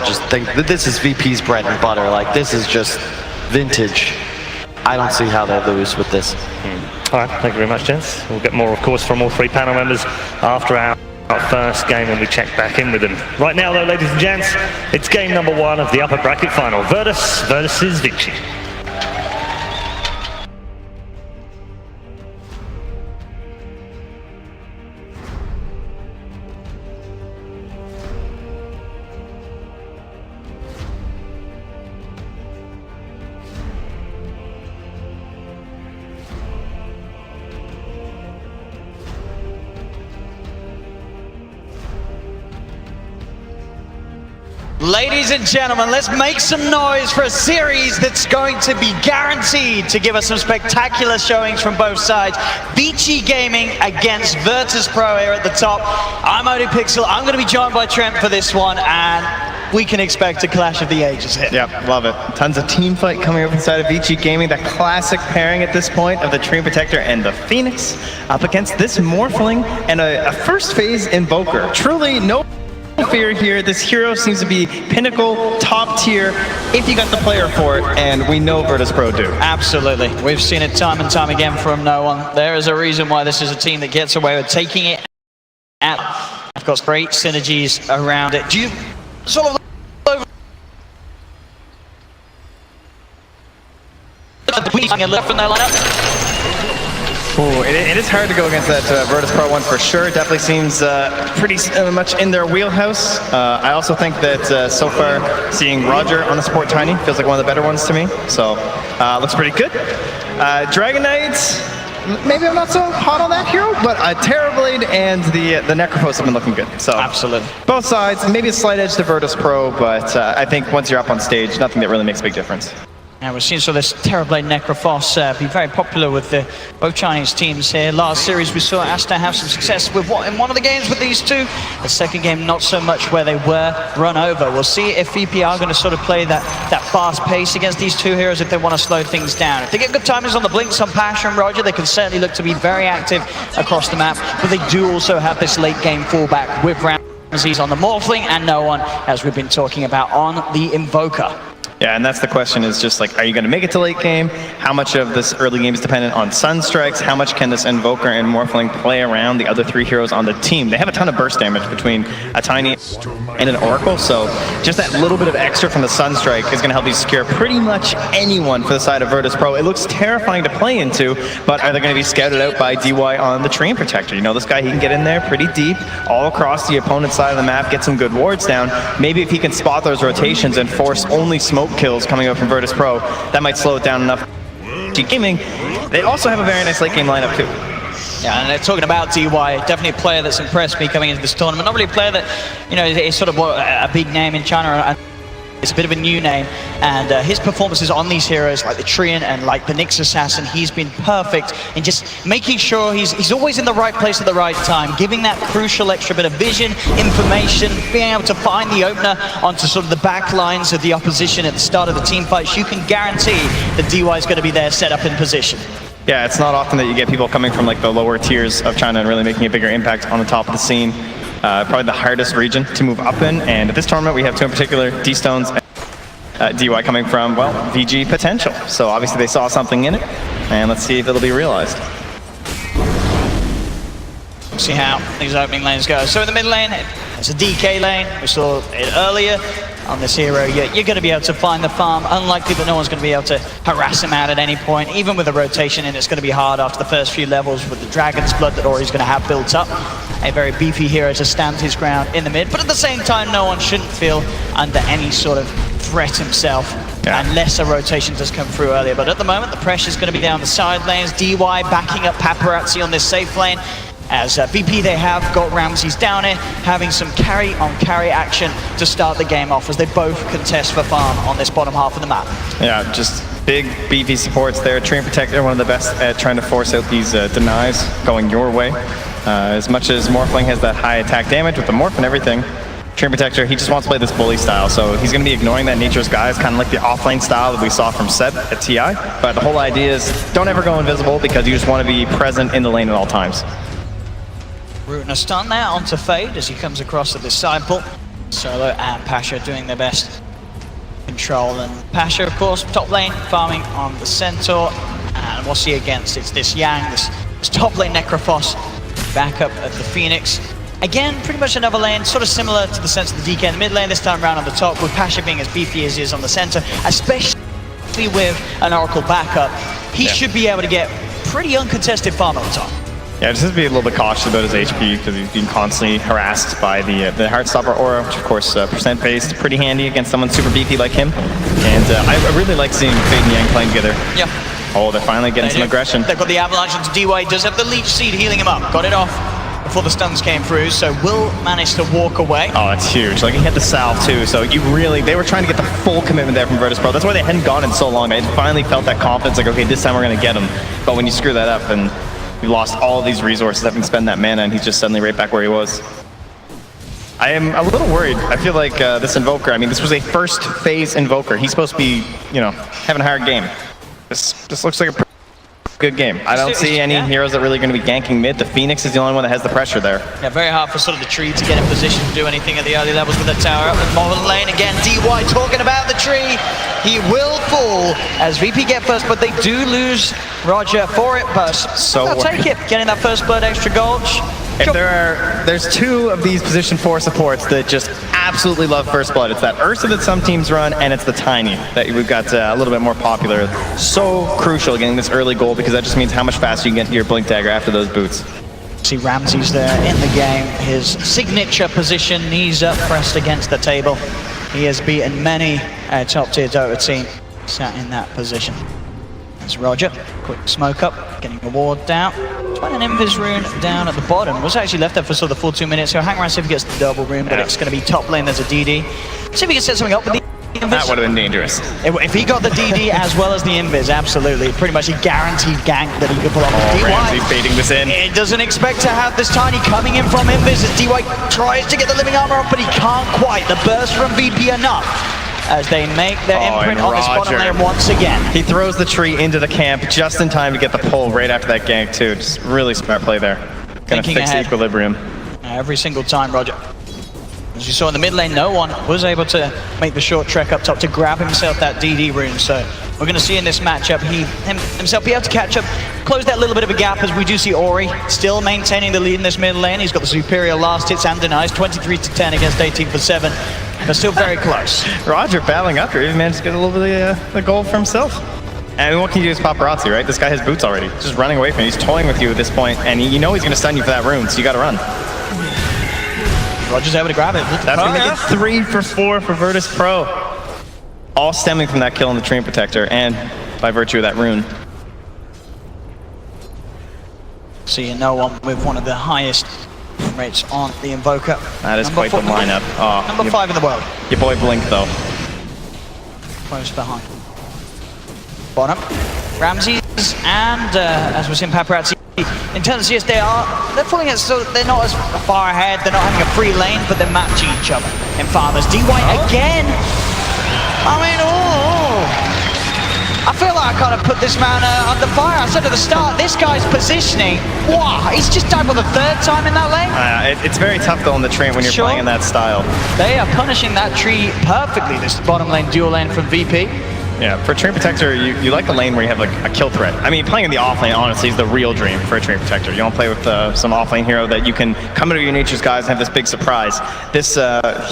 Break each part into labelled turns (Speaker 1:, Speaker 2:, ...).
Speaker 1: would just think that this is VP's bread and butter. Like, this is just vintage. I don't see how they lose with this.
Speaker 2: All right, thank you very much, gents. We'll get more, of course, from all three panel members after our first game when we check back in with them. Right now, though, ladies and gents, it's game number 1 of the upper bracket final. Virtus versus Vici.
Speaker 3: Ladies and gentlemen, let's make some noise for a series that's going to be guaranteed to give us some spectacular showings from both sides. Vici Gaming against Virtus.pro here at the top. I'm ODPixel. I'm going to be joined by Trent for this one, and we can expect a clash of the ages here.
Speaker 4: Yep, love it. Tons of team fight coming up inside of Vici Gaming. That classic pairing at this point of the Treant Protector and the Phoenix up against this Morphling and a first phase Invoker. Truly no fear here. This hero seems to be pinnacle, top tier, if you got the player for it, and we know Virtus.pro do.
Speaker 3: Absolutely. We've seen it time and time again from no one. There is a reason why this is a team that gets away with taking it out. Of course, great synergies around it. Do you sort of left from their lineup?
Speaker 4: Ooh, it is hard to go against that Virtus.pro one for sure. It definitely seems pretty much in their wheelhouse. I also think that so far seeing Roger on the support Tiny feels like one of the better ones to me. So looks pretty good. Dragon Knights, maybe I'm not so hot on that hero, but Terrorblade and the Necrophos have been looking good. So
Speaker 3: absolutely.
Speaker 4: Both sides, maybe a slight edge to Virtus.pro, but I think once you're up on stage, nothing that really makes a big difference.
Speaker 3: And we've seen this Terrorblade Necrophos be very popular with both Chinese teams here. Last series we saw Asta have some success with in one of the games with these two. The second game not so much, where they were run over. We'll see if VP are going to sort of play that fast pace against these two heroes if they want to slow things down. If they get good timings on the blinks on Pasha and Roger, they can certainly look to be very active across the map, but they do also have this late game fallback with Ramses on the Morphling and no one, as we've been talking about, on the Invoker.
Speaker 4: Yeah, and that's the question, is just like, are you going to make it to late game? How much of this early game is dependent on Sunstrikes? How much can this Invoker and Morphling play around the other three heroes on the team? They have a ton of burst damage between a Tiny and an Oracle, so just that little bit of extra from the Sunstrike is going to help you secure pretty much anyone for the side of Virtus.pro. It looks terrifying to play into, but are they going to be scouted out by DY on the Treant Protector? You know, this guy, he can get in there pretty deep, all across the opponent's side of the map, get some good wards down. Maybe if he can spot those rotations and force only smoke kills coming up from Virtus.pro, that might slow it down enough. Gaming, they also have a very nice late game lineup too.
Speaker 3: Yeah, and they're talking about DY, definitely a player that's impressed me coming into this tournament. Not really a player that, you know, is sort of a big name in China. It's a bit of a new name, and his performances on these heroes like the Treant and like the Nyx Assassin, he's been perfect in just making sure he's always in the right place at the right time, giving that crucial extra bit of vision, information, being able to find the opener onto sort of the back lines of the opposition at the start of the team fights. You can guarantee that DY is going to be there set up in position.
Speaker 4: Yeah, it's not often that you get people coming from like the lower tiers of China and really making a bigger impact on the top of the scene. Probably the hardest region to move up in, and at this tournament we have two in particular, D-Stones and DY coming from, well, VG potential. So obviously they saw something in it, and let's see if it'll be realized.
Speaker 3: See how these opening lanes go. So in the mid lane, it's a DK lane. We saw it earlier. On this hero, you're going to be able to find the farm. Unlikely that no one's going to be able to harass him out at any point, even with a rotation, and it's going to be hard after the first few levels with the Dragon's Blood that Ori's going to have built up. A very beefy hero to stand his ground in the mid, but at the same time, no one shouldn't feel under any sort of threat himself, unless a rotation does come through earlier. But at the moment, the pressure's going to be down the side lanes. DY backing up Paparazzi on this safe lane. As VP, they have got Ramses down here, having some carry-on-carry action to start the game off, as they both contest for farm on this bottom half of the map. Yeah,
Speaker 4: just big, beefy supports there. Treant Protector, one of the best at trying to force out these denies going your way. As much as Morphling has that high attack damage with the Morph and everything, Treant Protector, he just wants to play this bully style, so he's going to be ignoring that Nature's Guise, kind of like the offlane style that we saw from Seb at TI. But the whole idea is, don't ever go invisible, because you just want to be present in the lane at all times.
Speaker 3: Rooting a stun there onto Fade as he comes across the disciple. Solo and Pasha doing their best control, and Pasha, of course, top lane, farming on the Centaur. And what's he against? It's this Yang, this top lane Necrophos, back up at the Phoenix. Again, pretty much another lane, sort of similar to the sense of the DK in the mid lane, this time around on the top, with Pasha being as beefy as he is on the center, especially with an Oracle backup. He should be able to get pretty uncontested farm on the top.
Speaker 4: Yeah, just have to be a little bit cautious about his HP because he's being constantly harassed by the Heartstopper aura, which of course percent-based, pretty handy against someone super beefy like him. And I really like seeing Fate and Yang playing together.
Speaker 3: Yeah.
Speaker 4: Oh, they're finally getting some aggression.
Speaker 3: They've got the Avalanche into DY, does have the Leech Seed healing him up. Got it off before the stuns came through, so will manage to walk away.
Speaker 4: Oh, that's huge. Like, he hit the salve too, so they were trying to get the full commitment there from Virtus.pro. That's why they hadn't gone in so long. They finally felt that confidence, like, okay, this time we're going to get him. But when you screw that up, and you lost all of these resources having spent that mana, and he's just suddenly right back where he was. I am a little worried. I feel like this Invoker, I mean, this was a first phase Invoker. He's supposed to be, you know, having a hard game. This looks like a good game. I don't see any heroes that are really going to be ganking mid. The Phoenix is the only one that has the pressure there.
Speaker 3: Yeah, very hard for sort of the tree to get in position to do anything at the early levels with the tower up. With Modern Lane again, DY talking about the tree. He will fall as VP get first, but they do lose Roger for it. But I'll take it, getting that first blood, extra gold.
Speaker 4: If there's two of these position 4 supports that just absolutely love first blood. It's that Ursa that some teams run, and it's the Tiny that we've got a little bit more popular. So crucial getting this early goal, because that just means how much faster you can get to your Blink Dagger after those boots.
Speaker 3: See Ramsey's there in the game, his signature position, knees up, pressed against the table. He has beaten many top tier Dota team sat in that position. There's Roger, quick smoke up, getting a ward down. Trying an Invis rune down at the bottom. Was actually left there for sort of the full 2 minutes. He'll hang around, see if he gets the double rune, but it's going to be top lane. There's a DD. See if he can set something up with the Invis.
Speaker 4: That would have been dangerous.
Speaker 3: If he got the DD as well as the Invis, absolutely. Pretty much a guaranteed gank that he could pull off.
Speaker 4: Oh, Ramsey baiting this in.
Speaker 3: It doesn't expect to have this Tiny coming in from Invis as DY tries to get the living armor off, but he can't quite. The burst from VP enough as they make their imprint on this bottom lane once again.
Speaker 4: He throws the tree into the camp just in time to get the pull right after that gank too. Just really smart play there. Gonna fix the equilibrium.
Speaker 3: Every single time, Roger. As you saw in the mid lane, no one was able to make the short trek up top to grab himself that DD rune. So we're going to see in this matchup himself be able to catch up, close that little bit of a gap, as we do see Ori still maintaining the lead in this mid lane. He's got the superior last hits and denies, 23-10 against 18-7. But still very close.
Speaker 4: Roger battling up here. He managed to get a little bit of the goal for himself. And what can you do as paparazzi, right? This guy has boots already. Just running away from you. He's toying with you at this point, and you know he's going to stun you for that rune, so you got to run.
Speaker 3: Roger's able to grab it.
Speaker 4: That's going to make it 3 for 4 for Virtus.pro. All stemming from that kill on the Treant Protector, and by virtue of that rune.
Speaker 3: Seeing no one with one of the highest rates on the Invoker.
Speaker 4: That is quite the lineup. Oh,
Speaker 3: number 5 in the world.
Speaker 4: Your boy Blink, though.
Speaker 3: Close behind. Bottom. Ramses and, as we've seen, Paparazzi. In terms of CS, they're pulling it so they're not as far ahead. They're not having a free lane, but they're matching each other in farmers. DY again. I mean, I feel like I kind of put this man under fire. I said at the start, this guy's positioning. Wow, he's just died for the 3rd time in that lane.
Speaker 4: It's very tough though on the Treant when you're playing in that style.
Speaker 3: They are punishing that tree perfectly. This bottom lane, dual lane from VP.
Speaker 4: Yeah, for a Treant Protector, you like a lane where you have like a kill threat. I mean, playing in the off lane, honestly, is the real dream for a Treant Protector. You don't play with some off lane hero that you can come into your Nature's Guise and have this big surprise. This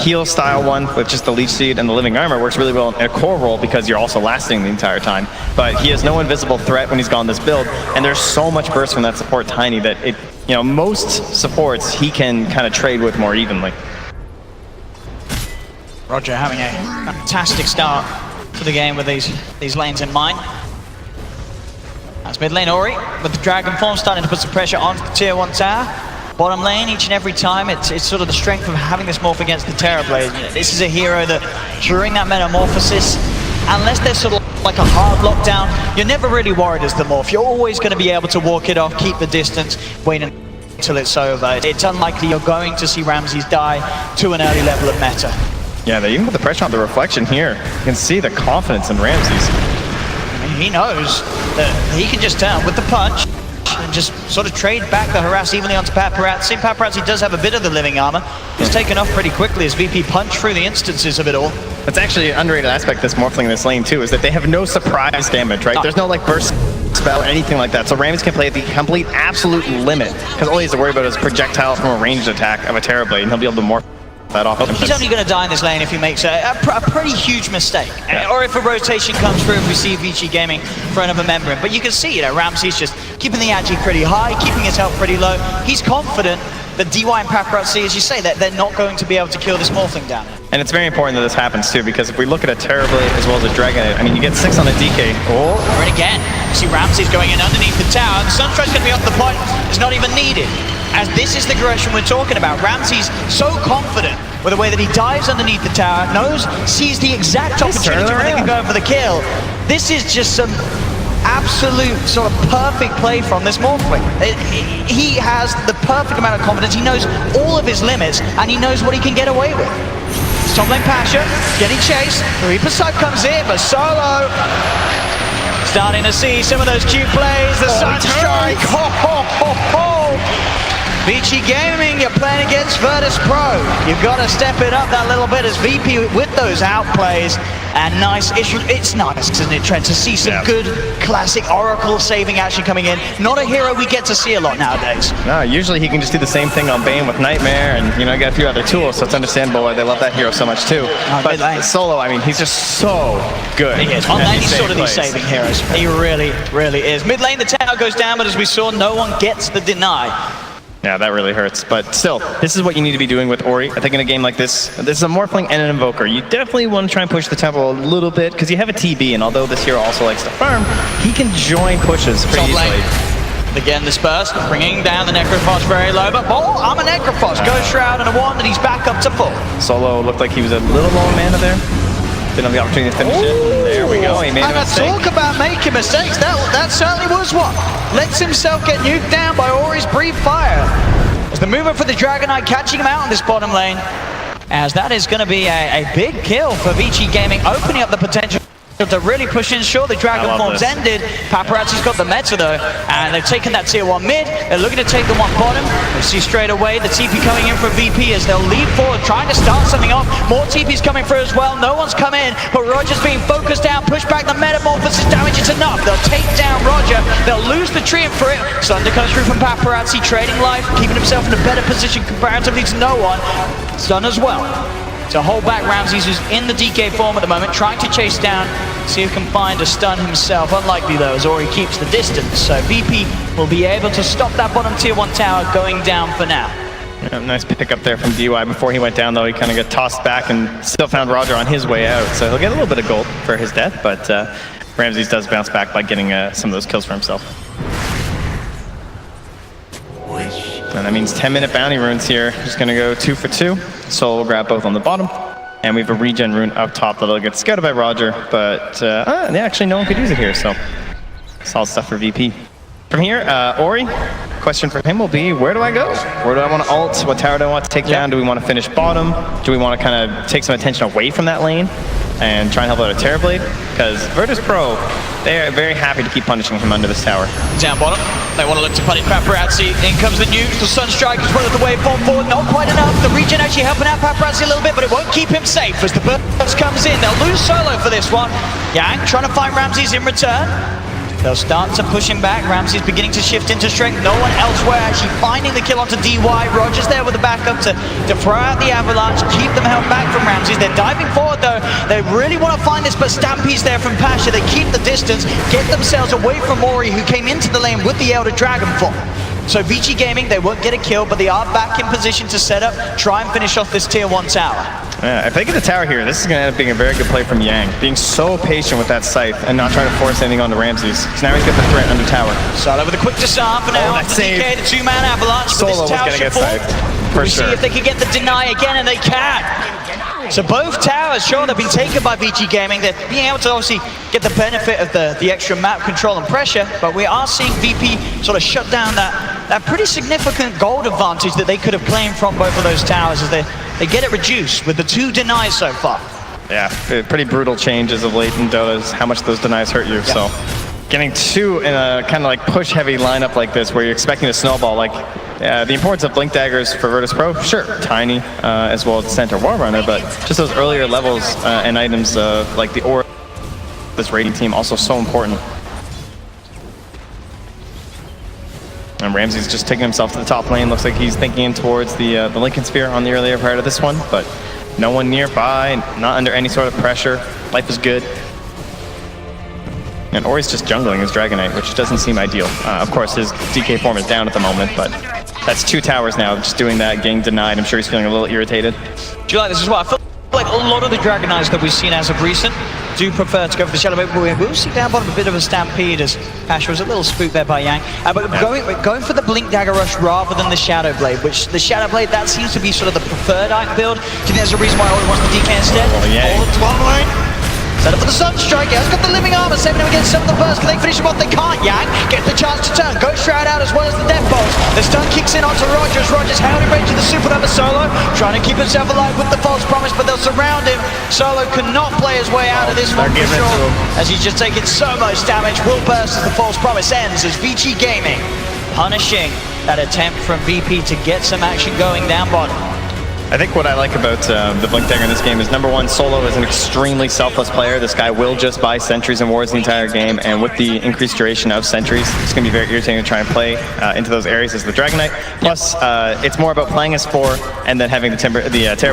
Speaker 4: heal style one with just the Leech Seed and the Living Armor works really well in a core role because you're also lasting the entire time. But he has no invisible threat when he's gone this build, and there's so much burst from that support Tiny that most supports he can kind of trade with more evenly.
Speaker 3: Roger having a fantastic start to the game with these lanes in mind. That's mid lane Ori with the Dragon Form starting to put some pressure on the tier 1 tower. Bottom lane each and every time, it's sort of the strength of having this morph against the Terrorblade. This is a hero that during that metamorphosis, unless there's sort of like a hard lockdown, you're never really worried as the morph. You're always going to be able to walk it off, keep the distance, wait until it's over. It's unlikely you're going to see Ramses die to an early level of meta.
Speaker 4: Yeah, they even put the pressure on the reflection here. You can see the confidence in Ramses.
Speaker 3: I mean, he knows that he can just turn with the punch. and just sort of trade back the harass evenly onto Paparazzi. Paparazzi does have a bit of the living armor. He's taken off pretty quickly as VP punch through the instances of it all.
Speaker 4: That's actually an underrated aspect of this Morphling in this lane too, is that they have no surprise damage, right? There's no like burst spell or anything like that. So Ramses can play at the complete absolute limit, because all he has to worry about is projectile from a ranged attack of a Terrorblade, and he'll be able to morph that off.
Speaker 3: He's only going to die in this lane if he makes a pretty huge mistake.
Speaker 4: Yeah.
Speaker 3: Or if a rotation comes through and we see Vici gaming for another member in. But you can see, you know, Ramses just keeping the agi pretty high, keeping his health pretty low. He's confident that DY and Paparazzi, as you say, that they're not going to be able to kill this Morphling down there.
Speaker 4: And it's very important that this happens too, because if we look at a Terrorblade as well as a Dragonite, I mean, you get 6 on a DK. Oh,
Speaker 3: and again, you see Ramses going in underneath the tower, and Sunstrike's going to be off the point. It's not even needed. As this is the aggression we're talking about. Ramses so confident with the way that he dives underneath the tower, sees the exact opportunity when they can go for the kill. This is just some absolute sort of perfect play from this Morphling. He has the perfect amount of confidence. He knows all of his limits, and he knows what he can get away with. It's top lane Pasha getting chased. The Reaper side comes in, but Solo starting to see some of those cute plays. The Sunstrike. Ho, ho, ho, ho. Vici Gaming, you're playing against Virtus.pro. You've got to step it up that little bit as VP with those outplays. And nice, it's nice, isn't it, Trent, to see some good classic Oracle saving action coming in. Not a hero we get to see a lot nowadays.
Speaker 4: No, usually he can just do the same thing on Bane with Nightmare, and you know, got a few other tools, so it's understandable why they love that hero so much too. But Solo, I mean, he's just so good.
Speaker 3: He is. On lane, he's sort of these saving heroes. He really, really is. Mid lane, the tower goes down, but as we saw, no one gets the deny.
Speaker 4: Yeah, that really hurts. But still, this is what you need to be doing with Ori. I think in a game like this is a Morphling and an Invoker. You definitely want to try and push the tempo a little bit, because you have a TB, and although this hero also likes to farm, he can join pushes pretty easily.
Speaker 3: Again, this burst, bringing down the Necrophos very low, but I'm a Necrophos. Ghost Shroud and a wand, and he's back up to full.
Speaker 4: Solo looked like he was a little low on mana there. Didn't have the opportunity to finish it. There we go. He made a mistake.
Speaker 3: Talk about making mistakes. That certainly was what lets himself get nuked down by Ori's brief fire. As the movement for the Dragonite catching him out on this bottom lane, as that is going to be a big kill for Vici Gaming, opening up the potential to really push in. Sure, the Dragon Form's ended. Paparazzi's got the meta though, and they've taken that tier 1 mid. They're looking to take the 1 bottom. We see straight away the TP coming in for VP as they'll lead forward, trying to start something off. More TP's coming through as well. No one's come in, but Roger's being focused down, pushed back the Metamorphosis damage. It's enough. They'll take down Roger. They'll lose the Treant for it. Sunder comes through from Paparazzi, trading life, keeping himself in a better position comparatively to no one. Stun as well. To hold back Ramses, who's in the DK form at the moment, trying to chase down, see who can find a stun himself. Unlikely though, as Ori keeps the distance. So VP will be able to stop that bottom tier 1 tower going down for now.
Speaker 4: Yeah, nice pick up there from DY. Before he went down though, he kind of got tossed back and still found Roger on his way out. So he'll get a little bit of gold for his death, but Ramses does bounce back by getting some of those kills for himself. And that means 10-minute bounty runes here. Just gonna go 2 for 2. Soul will grab both on the bottom. And we have a regen rune up top that'll get scouted by Roger, but actually no one could use it here, so solid stuff for VP. From here, Ori, question for him will be, where do I go? Where do I want to ult? What tower do I want to take down? Do we want to finish bottom? Do we want to kind of take some attention away from that lane and try and help out a Terrorblade? Because Virtus.pro, they are very happy to keep punishing him under this tower.
Speaker 3: Down bottom, they want to look to punish Paparazzi. In comes the nuke, the Sunstrike as well as the waveform forward. Not quite enough. The regen actually helping out Paparazzi a little bit, but it won't keep him safe as the burst comes in. They'll lose Solo for this one. Yang trying to find Ramses in return. They'll start to push him back. Ramses beginning to shift into strength. No one elsewhere actually finding the kill onto DY. Roger's there with the backup to throw out the avalanche, keep them held back from Ramses. They're diving forward though. They really want to find this, but Stampede's there from Pasha. They keep the distance, get themselves away from Ori, who came into the lane with the Elder Dragon form. So Vici Gaming, they won't get a kill, but they are back in position to set up, try and finish off this tier 1 tower.
Speaker 4: Yeah, if they get the tower here, this is going to end up being a very good play from Yang. Being so patient with that scythe and not trying to force anything onto Ramses. So now he's got the threat under tower.
Speaker 3: Solo with a quick disarm for now.
Speaker 4: That's
Speaker 3: the DK, the 2-man avalanche.
Speaker 4: Solo was going to get scythed. For sure.
Speaker 3: See if they can get the deny again, and they can. So both towers, sure, they've been taken by Vici Gaming. They're being able to obviously get the benefit of the extra map control and pressure, but we are seeing VP sort of shut down that pretty significant gold advantage that they could have claimed from both of those towers as they get it reduced with the 2 denies so far.
Speaker 4: Yeah, pretty brutal changes of late in Dota is how much those denies hurt you, so getting two in a kind of like push-heavy lineup like this, where you're expecting a snowball. Like the importance of blink daggers for Virtus.pro, sure, tiny as well as center war runner, but just those earlier levels and items like the aura, this raiding team, also so important. And Ramsey's just taking himself to the top lane. Looks like he's thinking towards the Lincoln Sphere on the earlier part of this one, but no one nearby, not under any sort of pressure. Life is good. And Ori's just jungling his Dragonite, which doesn't seem ideal. Of course, his DK form is down at the moment, but that's 2 towers now, just doing that, getting denied. I'm sure he's feeling a little irritated.
Speaker 3: Do you like this as well? I feel like a lot of the Dragonites that we've seen as of recent do prefer to go for the Shadow Blade, but we will see down bottom a bit of a stampede as Pasha was a little spooked there by Yang. But going for the Blink Dagger Rush rather than the Shadow Blade, which the Shadow Blade, that seems to be sort of the preferred item build. Do you think there's a reason why Ori wants the DK instead?
Speaker 4: Oh, yeah.
Speaker 3: All into one lane. Set up for the Sunstrike. He's got the living armor, saving him against some of the burst. Can they finish him off? They can't. Yang gets the chance to turn. Ghost Shroud out as well as the Death Bolts. The stun kicks in onto Rogers. Rogers held in range of the Supernova Solo, trying to keep himself alive with the false promise, but they'll surround him. Solo cannot play his way out of this one for sure, as he's just taking so much damage. Will burst as the false promise ends, as Vici Gaming punishing that attempt from VP to get some action going down bottom.
Speaker 4: I think what I like about the Blink Dagger in this game is, number one, Solo is an extremely selfless player. This guy will just buy sentries and wards the entire game, and with the increased duration of sentries, it's going to be very irritating to try and play into those areas as the Dragonite. Plus, it's more about playing as 4 and then having the Terror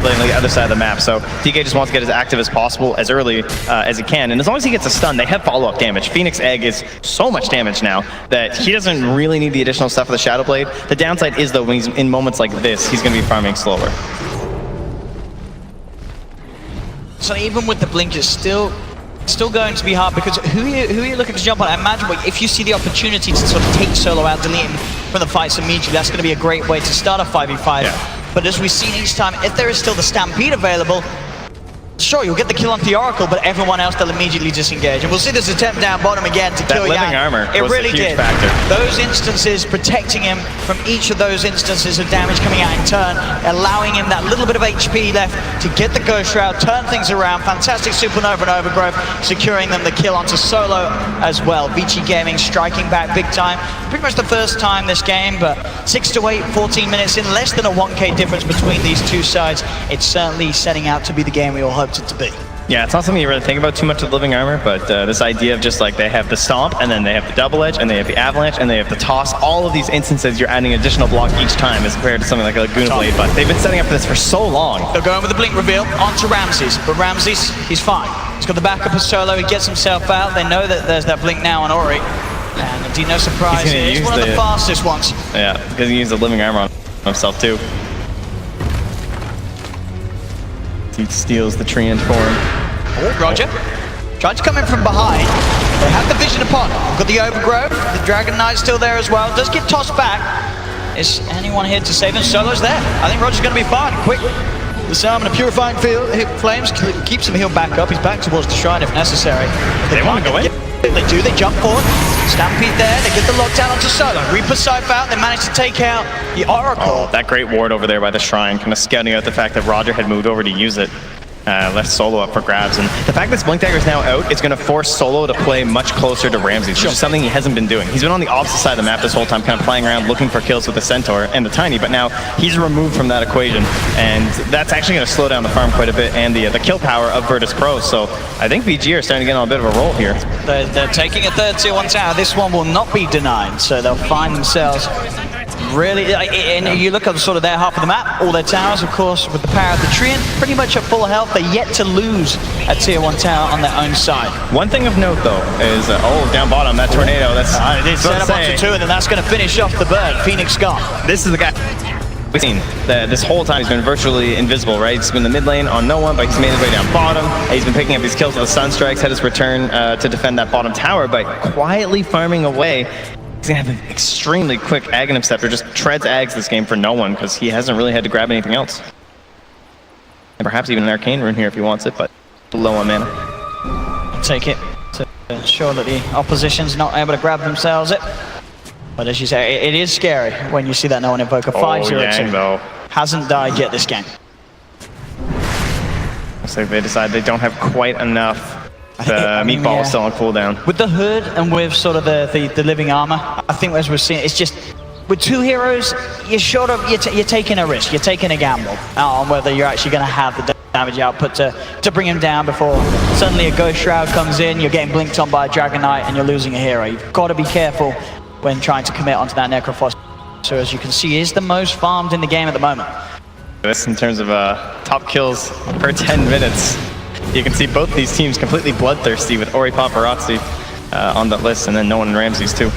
Speaker 4: Blade on the other side of the map. So DK just wants to get as active as possible, as early as he can, and as long as he gets a stun, they have follow-up damage. Phoenix Egg is so much damage now that he doesn't really need the additional stuff of the Shadow Blade. The downside is, though, when he's in moments like this, he's going to be farming slower.
Speaker 3: So even with the blink, it's still going to be hard, because who are you looking to jump on? I imagine if you see the opportunity to sort of take Solo out, delete him from the fights immediately, that's going to be a great way to start a 5v5. Yeah. But as we've seen each time, if there is still the Stampede available, sure, you'll get the kill on the Oracle, but everyone else, they'll immediately disengage. And we'll see this attempt down bottom again to kill Yang.
Speaker 4: That living armor was a huge factor.
Speaker 3: Those instances, protecting him from each of those instances of damage coming out in turn, allowing him that little bit of HP left to get the Ghost Shroud, turn things around. Fantastic Supernova and Overgrowth, securing them the kill onto Solo as well. Vici Gaming striking back big time. Pretty much the first time this game, but 6 to 8, 14 minutes in, less than a 1K difference between these two sides. It's certainly setting out to be the game we all hoped it to be.
Speaker 4: Yeah, it's not something you really think about too much with living armor, but this idea of just like they have the stomp, and then they have the double edge, and they have the avalanche, and they have the toss. All of these instances, you're adding additional block each time as compared to something like a Laguna Blade, but they've been setting up for this for so long.
Speaker 3: They're going with the blink reveal onto Ramses, but Ramses, he's fine. He's got the backup of Solo, he gets himself out. They know that there's that blink now on Ori, and indeed, no surprise, it's one of the fastest ones.
Speaker 4: Yeah, because he used the living armor on himself too. He steals the Treant form.
Speaker 3: Oh, Roger. Tried to come in from behind. They have the vision upon. Got the Overgrowth. The Dragon Knight's still there as well. Does get tossed back. Is anyone here to save him? Solo's there. I think Roger's going to be fine. Quick. The Salmon, a purifying flames, keeps him healed back up. He's back towards the shrine if necessary.
Speaker 4: They want to go in?
Speaker 3: They do. They jump forward. Stampede there. They get the lockdown onto Solo. Reaper Scythe out. They manage to take out the Oracle.
Speaker 4: Oh, that great ward over there by the shrine, kind of scouting out the fact that Roger had moved over to use it. Left Solo up for grabs, and the fact that Blink Dagger is now out is going to force Solo to play much closer to Ramses, which is something he hasn't been doing. He's been on the opposite side of the map this whole time, kind of playing around looking for kills with the Centaur and the Tiny, but now he's removed from that equation, and that's actually going to slow down the farm quite a bit and the kill power of Virtus.pro. So I think VG are starting to get on a bit of a roll here.
Speaker 3: They're taking a third tier 1 tower. This one will not be denied, so they'll find themselves really, and you look at sort of their half of the map, all their towers, of course, with the power of the Treant, pretty much at full health. They're yet to lose a tier 1 tower on their own side.
Speaker 4: One thing of note, though, is, oh, down bottom, that tornado, that's...
Speaker 3: They set up onto 2, and then that's going to finish off the bird. Phoenix gone.
Speaker 4: This is the guy we've seen that this whole time he's been virtually invisible, right? He's been in the mid lane on no one, but he's made his way down bottom. He's been picking up these kills with the Sunstrikes, had his return to defend that bottom tower, but quietly farming away. He's going to have an extremely quick Aghanim Scepter, just treads Ags this game for no one, because he hasn't really had to grab anything else. And perhaps even an Arcane Rune here if he wants it, but low on mana.
Speaker 3: I'll take it to ensure that the opposition's not able to grab themselves it. But as you say, it is scary when you see that no one invoker 5-0-2
Speaker 4: though
Speaker 3: hasn't died yet this game.
Speaker 4: Looks like they decide they don't have quite enough Meatball still on cooldown.
Speaker 3: With the hood and with sort of the living armor, I think as we're seeing, it's just with two heroes, you're taking a risk, you're taking a gamble on whether you're actually going to have the damage output to bring him down before suddenly a Ghost Shroud comes in, you're getting blinked on by a Dragon Knight, and you're losing a hero. You've got to be careful when trying to commit onto that Necrophos. So as you can see, is the most farmed in the game at the moment.
Speaker 4: This in terms of top kills per 10 minutes. You can see both these teams completely bloodthirsty with Ori Paparazzi on that list, and then no one in Ramses too.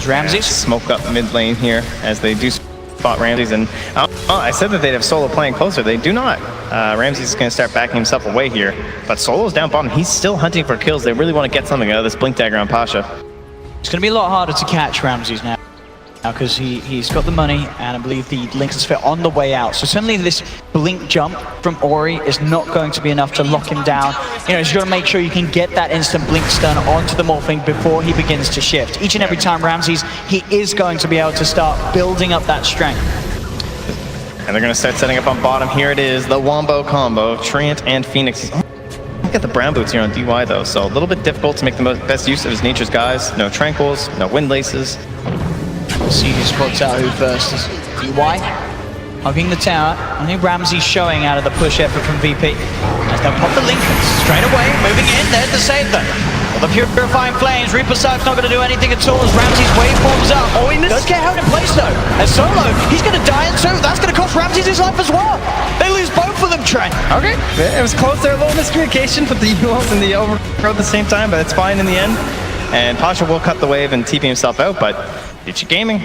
Speaker 3: Ramses
Speaker 4: smoke up mid lane here as they do spot Ramses, and I said that they'd have Solo playing closer. They do not. Ramses is going to start backing himself away here, but Solo's down bottom. He's still hunting for kills. They really want to get something out of this Blink Dagger on Pasha.
Speaker 3: It's going to be a lot harder to catch Ramses now because he's got the money, and I believe the Link's Sphere on the way out. So suddenly this blink jump from Ori is not going to be enough to lock him down. You know, you've got to make sure you can get that instant blink stun onto the Morphling before he begins to shift. Each and every time Ramses, he is going to be able to start building up that strength.
Speaker 4: And they're going to start setting up on bottom. Here it is, the Wombo combo of Treant and Phoenix. Look at the brown boots here on DY though, so a little bit difficult to make the best use of his Nature's Guise. No Tranquils, no Wind Laces.
Speaker 3: We'll see who spots out who first is DY. Hugging the tower. Only Ramsey showing out of the push effort from VP. As they'll pop the Lincolns straight away, moving in there to save them. Well, the Purifying Flames, Reaper Side's not going to do anything at all as Ramsey's waveforms up. Oh, he does get held in place though. As Solo, he's going to die in two. That's going to cost Ramsey his life as well. They lose both of them, Trent.
Speaker 4: Okay, it was close there, a little miscommunication with the ULs and the overthrow at the same time, but it's fine in the end. And Pasha will cut the wave and TP himself out, but Vici Gaming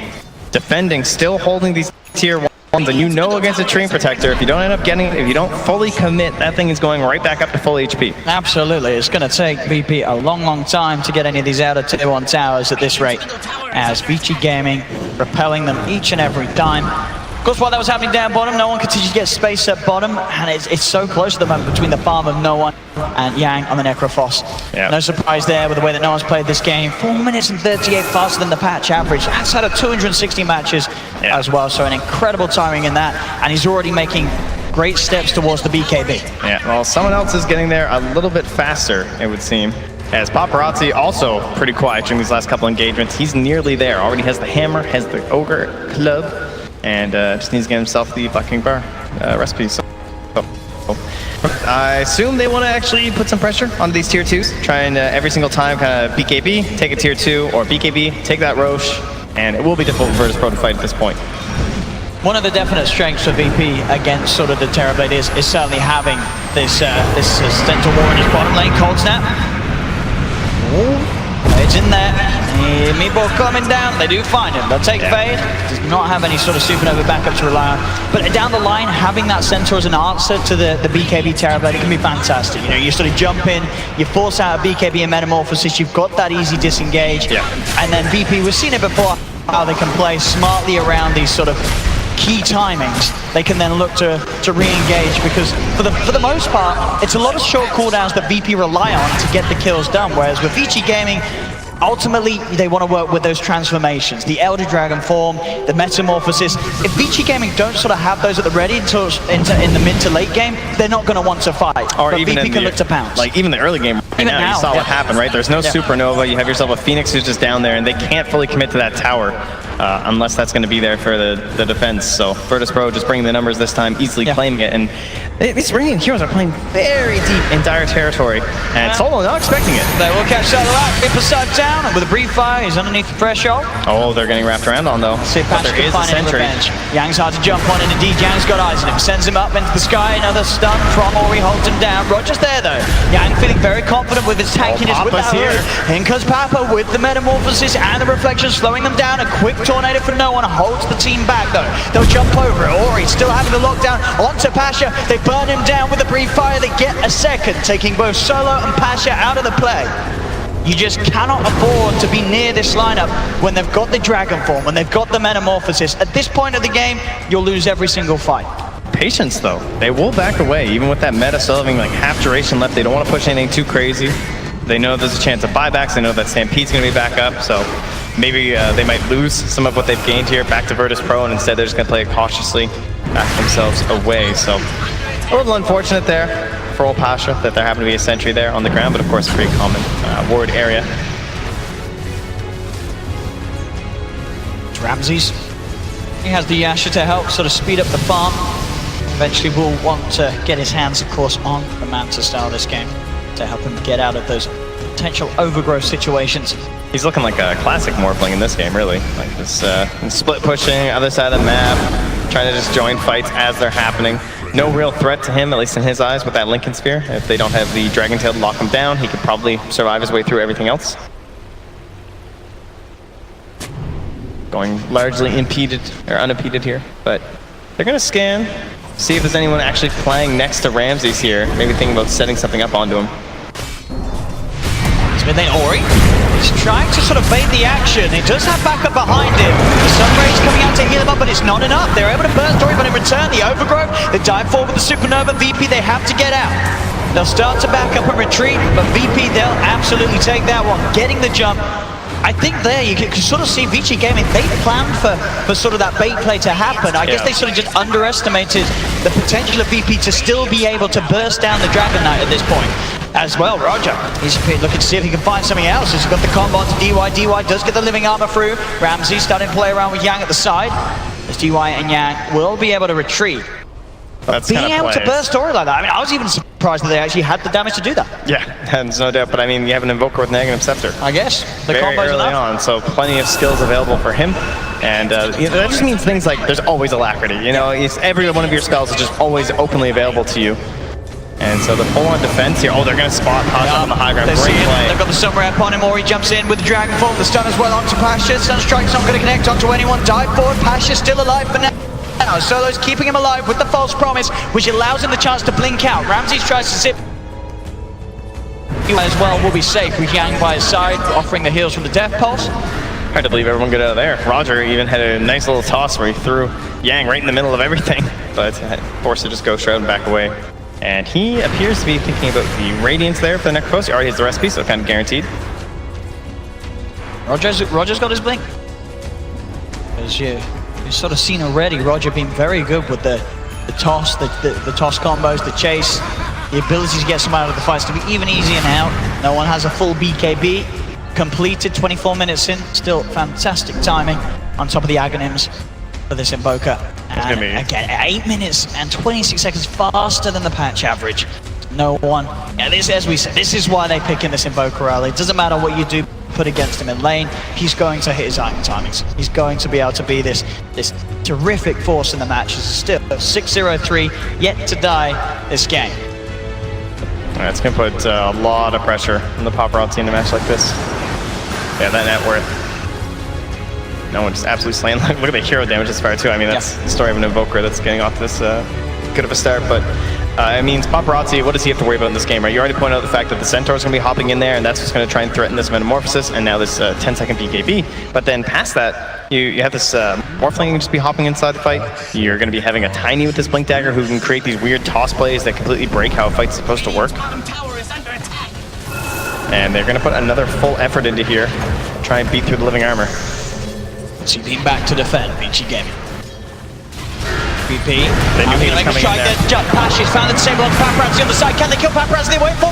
Speaker 4: defending, still holding these tier 1s, and you know against a Treant Protector, if you don't end up getting it, if you don't fully commit, that thing is going right back up to full HP.
Speaker 3: Absolutely, it's going to take VP a long time to get any of these out of tier 1 towers at this rate, as Vici Gaming repelling them each and every time. Of course, while that was happening down bottom, no one continues to get space at bottom, and it's so close at the moment between the farm of No One and Yang on the Necrophos. Yep. No surprise there with the way that No One's played this game. 4 minutes and 38 faster than the patch average. That's out of 260 matches as well, so an incredible timing in that, and he's already making great steps towards the BKB.
Speaker 4: Yeah, well, someone else is getting there a little bit faster, it would seem. As Paparazzi also pretty quiet during these last couple engagements. He's nearly there. Already has the hammer, has the ogre club, and just needs to get himself the Bucking Bar recipe. So I assume they want to actually put some pressure on these tier 2s, trying every single time kind of BKB, take a tier 2, or BKB, take that Roche, and it will be difficult for Virtus.pro to fight at this point.
Speaker 3: One of the definite strengths for VP against sort of the Terrorblade is certainly having this Stentor War in his bottom lane. Cold Snap. It's in there. Meatball coming down. They do find him. They'll take Fade. Does not have any sort of supernova backup to rely on. But down the line, having that Centaur as an answer to the BKB Terrorblade, it can be fantastic. You know, you sort of jump in, you force out a BKB and Metamorphosis, you've got that easy disengage. And then VP, we've seen it before, how they can play smartly around these sort of key timings. They can then look to re-engage, because for the most part, it's a lot of short cooldowns that VP rely on to get the kills done, whereas with Vici Gaming, ultimately, they want to work with those transformations, the Elder Dragon form, the Metamorphosis. If Vici Gaming don't sort of have those at the ready until in the mid to late game, they're not going to want to fight.
Speaker 4: Or
Speaker 3: but
Speaker 4: even
Speaker 3: VP can look to pounce.
Speaker 4: Like even the early game right now, you saw what happened, right? There's no supernova. You have yourself a Phoenix who's just down there, and they can't fully commit to that tower unless that's going to be there for the defense. So Virtus.pro just bringing the numbers this time, easily claiming it. And these Radiant heroes are playing very deep in dire territory, and Solo not expecting it.
Speaker 3: They will catch Solo out, Reaper Side down, and with a brief fire, he's underneath the threshold.
Speaker 4: Oh, they're getting wrapped around on though.
Speaker 3: See if Patch can find any revenge. Yang's hard to jump on, and indeed Yang's got eyes on him. Sends him up into the sky, another stun from Ori holds him down. Roger's there though. Yang feeling very confident with his tankiness with that hood. In comes Papa with the Metamorphosis and the Reflection, slowing them down. A quick tornado for No One holds the team back though. They'll jump over it. Ori still having the lockdown onto Pasha. They burn him down with a brief fire. They get a second, taking both Solo and Pasha out of the play. You just cannot afford to be near this lineup when they've got the Dragon form, when they've got the Metamorphosis. At this point of the game, you'll lose every single fight.
Speaker 4: Patience though. They will back away, even with that meta still having like half duration left. They don't want to push anything too crazy. They know there's a chance of buybacks. They know that Stampede's going to be back up, so maybe they might lose some of what they've gained here back to Virtus.pro, and instead they're just going to play it cautiously, back themselves away. So a little unfortunate there. for old Pasha that there happened to be a sentry there on the ground, but of course a pretty common ward area.
Speaker 3: It's Ramses. He has the Yasha to help sort of speed up the farm. Eventually will want to get his hands, of course, on the Manta style this game to help him get out of those potential overgrowth situations.
Speaker 4: He's looking like a classic Morphling in this game, really. Like this split pushing, other side of the map, trying to just join fights as they're happening. No real threat to him, at least in his eyes, with that Lincoln Sphere. If they don't have the Dragon Tail to lock him down, he could probably survive his way through everything else. Going largely impeded, or unimpeded here, but they're gonna scan, see if there's anyone actually playing next to Ramses here. Maybe thinking about setting something up onto him.
Speaker 3: But then Ori is trying to sort of bait the action. He does have backup behind him. The Sunray's coming out to heal him up, but it's not enough. They're able to burst Ori, but in return, the Overgrowth, they dive forward with the Supernova. VP, they have to get out. They'll start to back up and retreat, but VP, they'll absolutely take that one. Getting the jump. I think there you can sort of see Vici Gaming, they planned for sort of that bait play to happen. I guess they sort of just underestimated the potential of VP to still be able to burst down the Dragon Knight at this point. As well, Roger, he's looking to see if he can find something else. He's got the combo onto DY. DY does get the living armor through. Ramsey starting to play around with Yang at the side. As DY and Yang will be able to retreat.
Speaker 4: That's
Speaker 3: being able to burst Ori like that, I mean, I was even surprised that they actually had the damage to do that.
Speaker 4: Yeah, there's no doubt, but I mean, you have an Invoker with Negative Scepter.
Speaker 3: I guess. The
Speaker 4: very
Speaker 3: combo's
Speaker 4: early on, so plenty of skills available for him. And you know, that just means things like there's always alacrity. You know, every one of your spells is just always openly available to you. And so the full-on defense here, oh, they're going to spot Pasha on the high ground. Great play.
Speaker 3: They've got the Sunray upon him, Ori jumps in with the Dragonfall, the stun as well onto Pasha. Sunstrike's not going to connect onto anyone, dive forward, Pasha's still alive for now. Solo's keeping him alive with the false promise, which allows him the chance to blink out. Ramses tries to zip as well, will be safe with Yang by his side, offering the heals from the Death Pulse.
Speaker 4: Hard to believe everyone got out of there. Roger even had a nice little toss where he threw Yang right in the middle of everything, but forced to just go Shroud and back away. And he appears to be thinking about the Radiance there for the next post. He already has the recipe, so kind of guaranteed.
Speaker 3: Roger's got his blink. As you've sort of seen already, Roger being very good with the toss, the toss combos, the chase, the ability to get some out of the fights to be even easier now. No one has a full BKB completed, 24 minutes in. Still fantastic timing on top of the Aghanims for this Invoker. And again, 8 minutes and 26 seconds faster than the patch average. No one. Yeah, this, as we said, this is why they pick in this Invoker early. It doesn't matter what you do put against him in lane, he's going to hit his item timings. He's going to be able to be this terrific force in the match. It's still 6-0-3, yet to die this game.
Speaker 4: It's going to put a lot of pressure on the Paparazzi in a match like this. Yeah, that net worth. No one just absolutely slaying. Look at the hero damage this far too. I mean, that's the story of an Invoker that's getting off this good of a start, but it means Paparazzi, what does he have to worry about in this game, right? You already pointed out the fact that the Centaur's going to be hopping in there, and that's what's going to try and threaten this Metamorphosis, and now this 10-second BKB. But then past that, you have this Morphling can just be hopping inside the fight. You're going to be having a Tiny with this Blink Dagger who can create these weird toss plays that completely break how a fight's supposed to work. And they're going to put another full effort into here, try and beat through the living armor.
Speaker 3: So you've been back to defend, Vici Gaming. VP.
Speaker 4: They knew he was coming in there.
Speaker 3: Pasha's found the disable on Paparazzi on the side. Can they kill Paparazzi? They wait for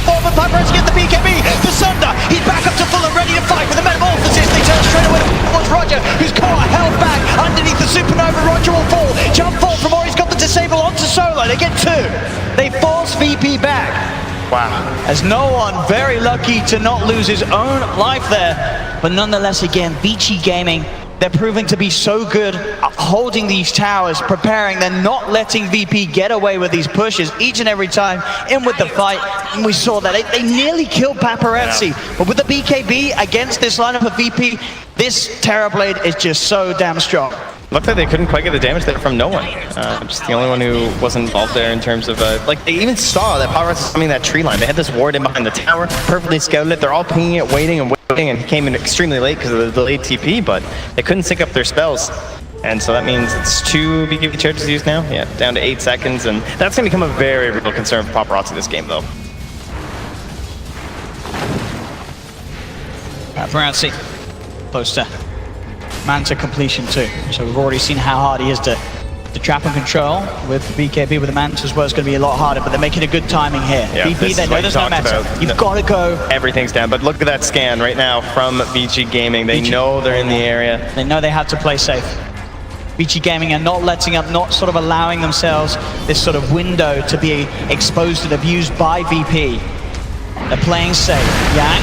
Speaker 3: but Paparazzi get the BKB. The Sunder. He's back up to full and ready to fight with the Metamorphosis. They turn straight away towards Roger, who's caught held back underneath the Supernova. Roger will fall. Jump fall from Ori's got the disable onto Solo. They get two. They force VP back.
Speaker 4: Wow.
Speaker 3: As no one very lucky to not lose his own life there. But nonetheless, again, Vici Gaming, they're proving to be so good at holding these towers, preparing. They're not letting VP get away with these pushes each and every time in with the fight. And we saw that. They nearly killed Paparazzi. Yeah. But with the BKB against this lineup of VP, this Terrorblade is just so damn strong.
Speaker 4: Looked like they couldn't quite get the damage there from no one. Just the only one who wasn't involved there in terms of, like, they even saw that Paparazzi was coming that tree line. They had this ward in behind the tower, perfectly scouted it. They're all pinging it, waiting and waiting, and he came in extremely late because of the delayed TP, but they couldn't sync up their spells. And so that means it's 2 BKB charges used now. Yeah, down to 8 seconds, and that's going to become a very real concern for Paparazzi this game, though.
Speaker 3: Paparazzi, close to Manta completion too. So we've already seen how hard he is to The trap and control with BKB with the Manta as well is going to be a lot harder, but they're making a good timing here.
Speaker 4: Yeah,
Speaker 3: BP, they know there's no meta. You've got to go.
Speaker 4: Everything's down, but look at that scan right now from Vici Gaming. They know they're in the area.
Speaker 3: They know they have to play safe. Vici Gaming are not letting up, not sort of allowing themselves this sort of window to be exposed and abused by VP. They're playing safe. Yang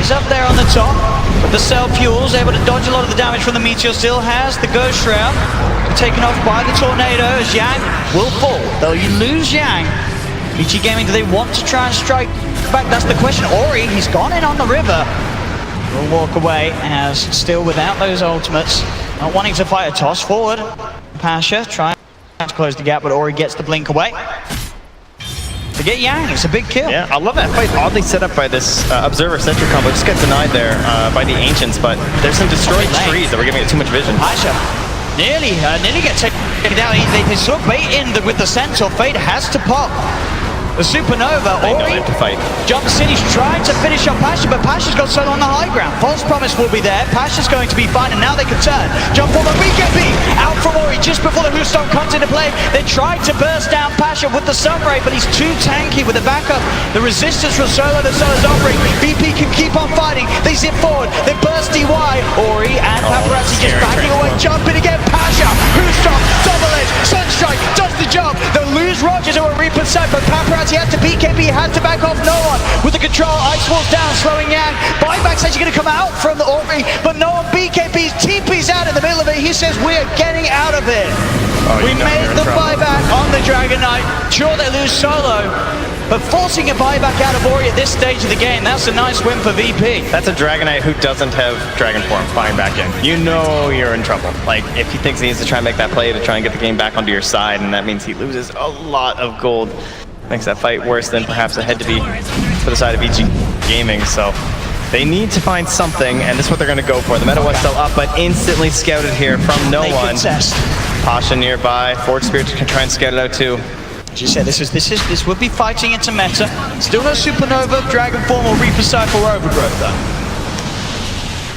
Speaker 3: is up there on the top, but the cell fuel's able to dodge a lot of the damage from the Meteor, still has the Ghost Shroud. Taken off by the Tornado as Yang will fall. Though you lose Yang. Vici Gaming, do they want to try and strike back? That's the question. Ori, he's gone in on the river. Will walk away as still without those ultimates. Not wanting to fight a toss forward. Pasha trying to close the gap, but Ori gets the blink away. To get Yang, it's a big kill.
Speaker 4: Yeah, I love that fight. Oddly set up by this Observer Sentry combo. Just got denied there by the Ancients, but there's some destroyed trees that were giving it too much vision.
Speaker 3: Pasha nearly gets taken down. They sort of bait in with the Centaur. Fate has to pop. The Supernova, Ori jumps in, he's trying to finish off Pasha, but Pasha's got solo on the high ground. False Promise will be there, Pasha's going to be fine, and now they can turn. Jump on the BKB, out from Ori just before the Hoostorm comes into play. They tried to burst down Pasha with the Sunray, but he's too tanky with the backup. The resistance from Solo that Solo's offering. BP can keep on fighting, they zip forward, they burst DY. Ori and Paparazzi just backing away, jumping again, Pasha, Hoostorm, double edge, Sunstrike, does the job. They'll lose Rogers or a Reaper set, but Paparazzi has to BKB, has to back off no one. With the control, Ice Wall's down, slowing Yang. Buyback's actually going to come out from the Ori, but no one BKB's, TP's out in the middle of it. He says, we're getting out of it. We made the buyback on the Dragon Knight. Sure, they lose Solo, but forcing a buyback out of Ori at this stage of the game, that's a nice win for VP.
Speaker 4: That's a Dragon Knight who doesn't have Dragon Form buying back in. You know you're in trouble. Like, if he thinks he needs to try and make that play to try and get the game back onto your side, and that means he loses a lot of gold. Makes that fight worse than perhaps it had to be for the side of Vici Gaming. So they need to find something, and this is what they're going to go for. The meta was still up, but instantly scouted here from no one. Pasha nearby. Forge Spirit can try and scout it out too.
Speaker 3: As you said, this would be fighting into meta. Still no Supernova, Dragon Form, or Reaper Cypher or Overgrowth though.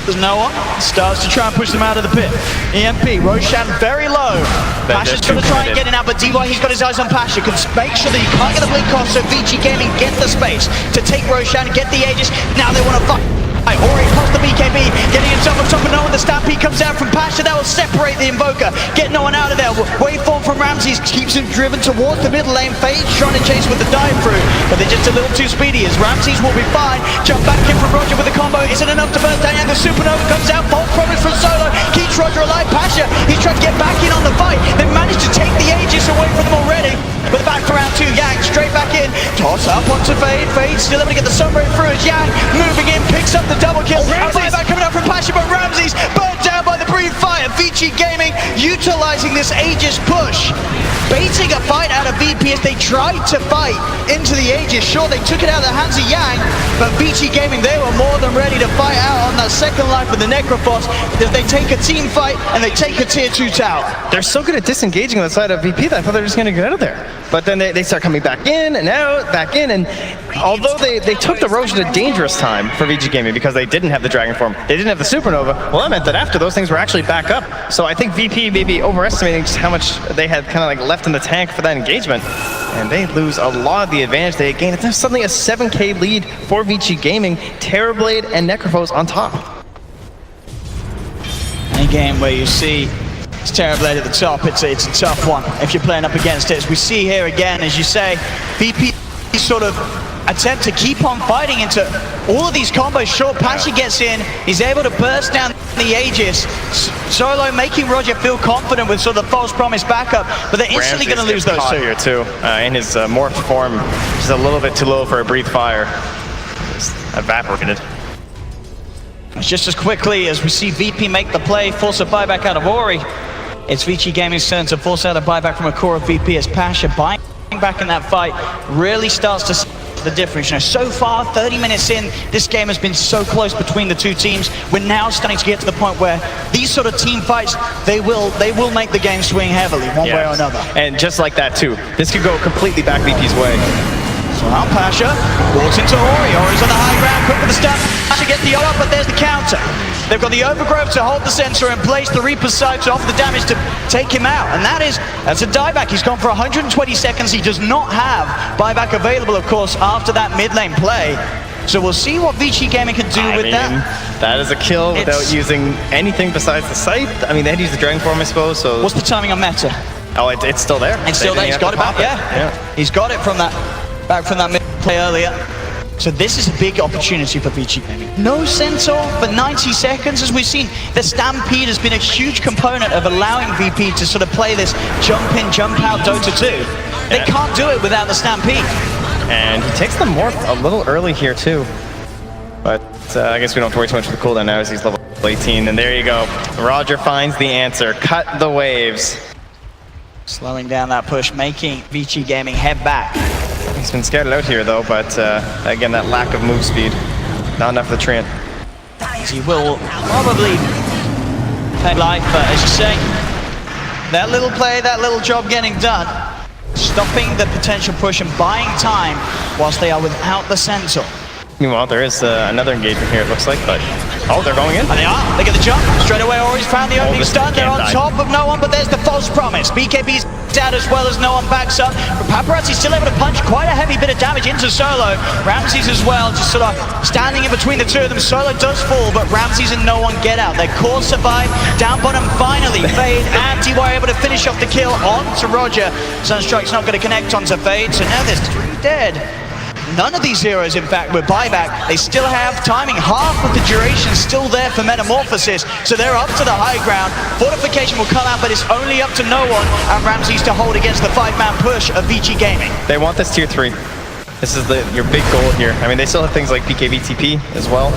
Speaker 3: There's no one. Starts to try and push them out of the pit. EMP, Roshan very low. Pasha's going to try and get in out, but DY, he's got his eyes on Pasha. Can make sure that he can't get the blink off, so Vici Gaming get the space to take Roshan, get the Aegis. Now they want to fight. Ori pops the BKB, getting himself on top of no one. The Stampede comes out from Pasha, that will separate the Invoker. Get no one out of there. Waveform from Ramses keeps him driven towards the middle lane. Phage trying to chase with the dive through, but they're just a little too speedy as Ramses will be fine. Jump back in from Roger with the combo. Isn't enough to burst down, and the Supernova comes out. False Promise from Solo, keeps Roger alive. Pasha, he's trying to get back in on the fight. They managed to take the Aegis away from them already. But back to round two, Yang straight back in. Toss up onto Fade. Fade still able to get the Sunray through as Yang moving in, picks up the double kill. And buyback coming out from Pasha, but Ramses burnt down by the Breathe Fire. Vici Gaming utilizing this Aegis push. Baiting a fight out of VP as they tried to fight into the Aegis. Sure, they took it out of the hands of Yang, but Vici Gaming, they were more than ready to fight out on that second life with the Necrophos. As they take a team fight and they take a tier 2 tower.
Speaker 4: They're so good at disengaging on the side of VP that I thought they were just going to get out of there. But then they start coming back in and out, back in, and although they took the Roche at a dangerous time for Vici Gaming because they didn't have the Dragon Form, they didn't have the Supernova, well, that meant that after those things were actually back up. So I think VP may be overestimating just how much they had kind of like left in the tank for that engagement, and they lose a lot of the advantage they had gained. It's now suddenly a 7K lead for Vici Gaming, Terrorblade and Necrophos on top.
Speaker 3: Any game where you see it's Terrorblade at the top, it's a tough one if you're playing up against it. As we see here again, as you say, VP sort of attempt to keep on fighting into all of these combos. Sure, Pasha gets in, he's able to burst down the Aegis. Solo making Roger feel confident with sort of the False Promise backup, but they're instantly going to lose those two.
Speaker 4: Here too, in his morph form, just a little bit too low for a Breathe Fire. Just evaporated.
Speaker 3: Just as quickly as we see VP make the play, force a buyback out of Ori, it's Vici Gaming's turn to force out a buyback from a core of VP as Pasha buying back in that fight really starts to see the difference. You know, so far, 30 minutes in, this game has been so close between the two teams. We're now starting to get to the point where these sort of team fights, they will make the game swing heavily, one way or another.
Speaker 4: And just like that too, this could go completely back VP's way.
Speaker 3: So now Pasha walks into Ori. Ori's on the high ground, quick with the stun. Pasha gets the up, but there's the counter. They've got the overgrowth to hold the sensor and place the Reaper sight to offer the damage to take him out. And that's a dieback. He's gone for 120 seconds. He does not have buyback available, of course, after that mid lane play. So we'll see what Vici Gaming can do with that.
Speaker 4: That is a kill without using anything besides the scythe. I mean, they had to use the Dragon Form, I suppose. So
Speaker 3: what's the timing on meta?
Speaker 4: Oh, it's still there.
Speaker 3: It's still there. He's got it back. Yeah. He's got it from that mid play earlier. So this is a big opportunity for Vici Gaming. No Centaur for 90 seconds, as we've seen. The Stampede has been a huge component of allowing VP to sort of play this jump in, jump out Dota 2. They can't do it without the Stampede.
Speaker 4: And he takes the morph a little early here too. But I guess we don't have to worry too much for the cooldown now as he's level 18. And there you go. Roger finds the answer. Cut the waves.
Speaker 3: Slowing down that push, making Vici Gaming head back.
Speaker 4: He's been scattered out here though, but again, that lack of move speed. Not enough of the Treant.
Speaker 3: He will probably pay life, but as you say, that little play, that little job getting done, stopping the potential push and buying time whilst they are without the Centaur.
Speaker 4: Meanwhile, there is another engagement here, it looks like, but... Oh, they're going in.
Speaker 3: And they are. They get the jump. Straight away, Ori's found the opening stun. They're on top of no one, but there's the false promise. BKB's out as well as no one backs up. But Paparazzi's still able to punch quite a heavy bit of damage into Solo. Ramses as well, just sort of standing in between the two of them. Solo does fall, but Ramses and no one get out. Their core survive. Down bottom, finally, Fade and TY are able to finish off the kill onto Roger. Sunstrike's not going to connect onto Fade, so now there's 3 dead. None of these heroes, in fact, with buyback. They still have timing. Half of the duration still there for Metamorphosis, so they're up to the high ground. Fortification will come out, but it's only up to no one, and Ramses to hold against the 5-man push of Vici Gaming.
Speaker 4: They want this tier 3. This is your big goal here. I mean, they still have things like BKB-TP as well.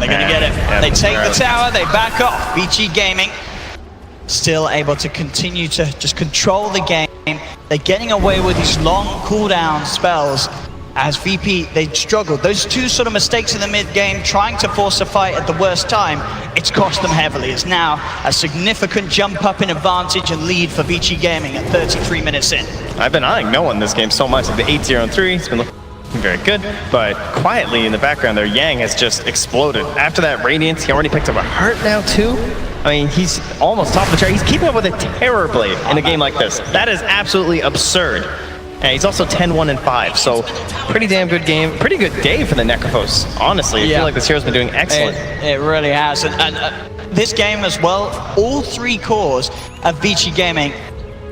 Speaker 3: They're going to get it. Yeah, they take the tower, they back off. Vici Gaming still able to continue to just control the game. They're getting away with these long cooldown spells as VP, they struggled. Those 2 sort of mistakes in the mid-game, trying to force a fight at the worst time, it's cost them heavily. It's now a significant jump up in advantage and lead for Vici Gaming at 33 minutes in.
Speaker 4: I've been eyeing no one this game so much. Like the 8-0-3, it's been looking very good, but quietly in the background there, Yang has just exploded. After that Radiance, he already picked up a heart now too. I mean, he's almost top of the chart. He's keeping up with it terribly in a game like this. That is absolutely absurd. And he's also 10-1-5, so pretty damn good game. Pretty good day for the Necrophos, honestly. I feel like this hero's been doing excellent.
Speaker 3: It really has. And this game as well, all 3 cores of Vici Gaming